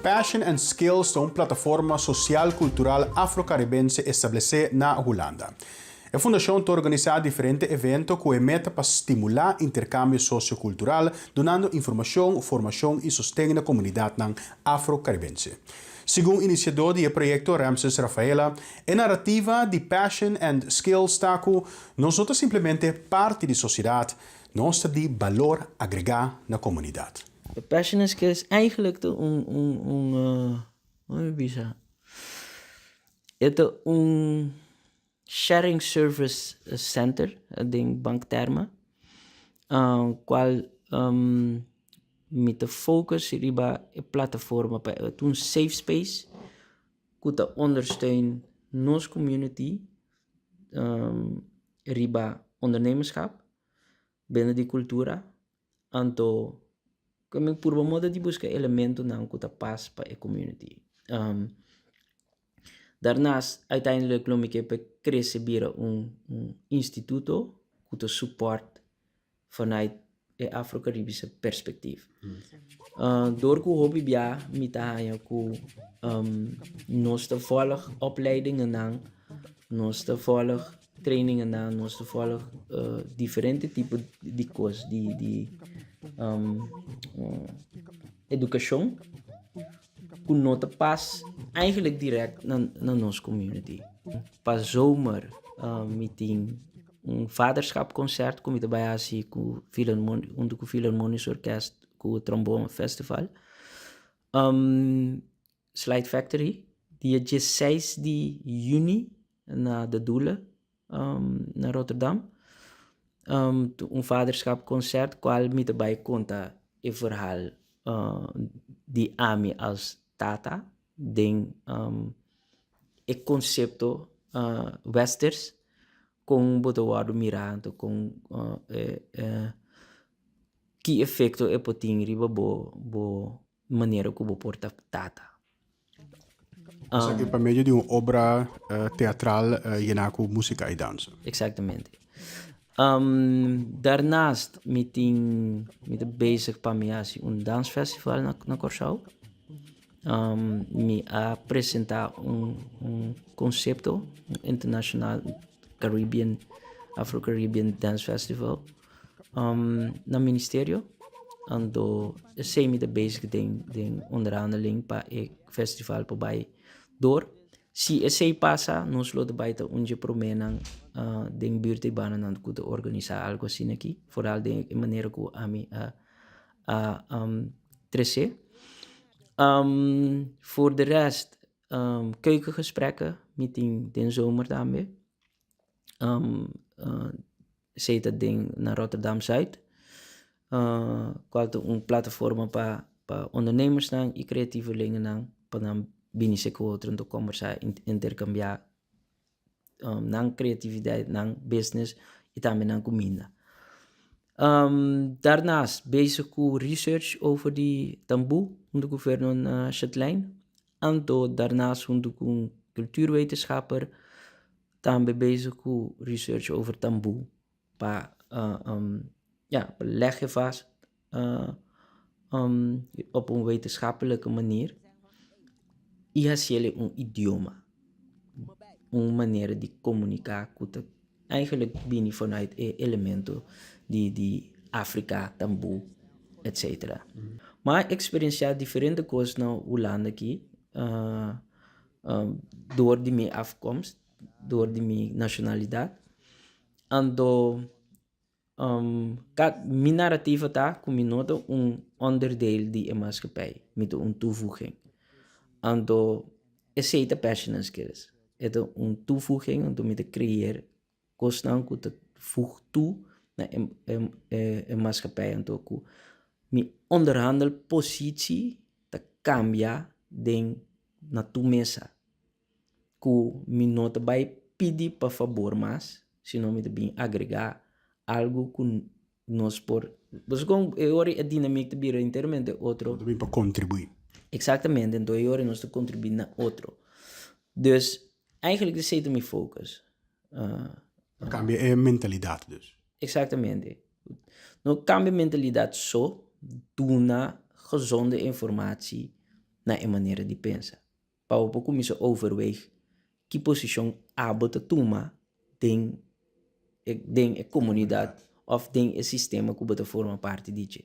Passion and Skills é uma plataforma social-cultural afro-caribense estabelecida na Holanda. A fundação está organizando diferentes eventos com a meta para estimular intercâmbio sociocultural, dando informação, formação e sustento à comunidade afro-caribense. Segundo o iniciador do projeto, Ramses Rafaela, a narrativa de Passion and Skills está com não só simplesmente parte da sociedade, nós de valor agregado na comunidade. Passion and Skills is eigenlijk een sharing service center, ding banktermen, qual met de focus riba e plataforma para een safe space, que ondersteunen nos community, riba ondernemerschap, binnen die cultura, anto kami purba moda di busca elemento ng kuta pas pa e community. Daarnaast uiteindelijk loop ik reciberen een instituto kuta support vanuit het Afro-Caribische perspectief. Door ku hobby bia mitahaya ku nos te volg opleidingen nang, nos te volg trainingen nang, nos te volg differente type di course di educatie, kun nota pas eigenlijk direct naar onze community. Pas zomer meeting een vaderschapconcert kom je erbij asi ku Philharmonisch Orkest ku Trombone Festival. Slide Factory die je 6 die juni naar de Doelen naar Rotterdam. Een vaderschapconcert kwal met erbij conta een verhaal die ami als tata ding e concepto westers con botowado mirando con que efecto e poting riba bo maniera como porta tata. Isso aqui para meio de uma obra teatral com música e dança. Exactamente. Daarnaast met bezig met een dansfestival naar Curaçao. Me apresentar een concepto, een internationaal Afro-Caribbean Dance Festival naar ministerio. En do zijn met bezig ding onderhandeling pa het festival bij door. Si esse passa, nos lo de baita onde promenang den buurt banan aan kuda organizar algo assim aqui, vooral de maneira que ami trece. Voor de rest keukengesprekken met den zomer daarmee. Zet dat ding naar Rotterdam Zuid. Qual een platform pa ondernemers nang, i creatievelingen nang, pa nam biniseko tronto conversar, intercambiar nang creativiteit, nang business, e também nang comida. Daarnaast bezig met research over die taboe, onder gouverneur Chatelain. En daarnaast onder een cultuurwetenschapper, também bezig met research over taboe. Leg je vast op een wetenschappelijke manier. E haciele een idioma. Een manier die communiceren. Eigenlijk binnen vanuit elementen die Afrika, taboe, etc. Maar ik experienciar diferente coisas na Holanda aqui. Door die mijn afkomst, door die mijn nationaliteit. En door mijn narratieve taak kom je nooit een onderdeel die in maatschappij met een toevoeging. En door is passion and skills. Het is een toevoeging om te creëren. Kosten om te voegen toe naar een maatschappij. En ook mijn onderhandelpositie te cambia ding na tu mesa. Ku mi nota bij pidi pa favor mas, sino mi te bin agregar algo con nos por. Pues con ora a dinâmica te bira intermente outro. Também para contribuir. Exactamente, então ora nós te contribuir na outro. Dus eigenlijk is het mijn focus. Cambia a mentalidade dus. Exactamente. No cambia mentalidade só, duna gezonde informatie na een manier die pensa. Pauw po kumi se overweeg que posição abota tuma den e comunidade of den e sistema que bota forma parte disso.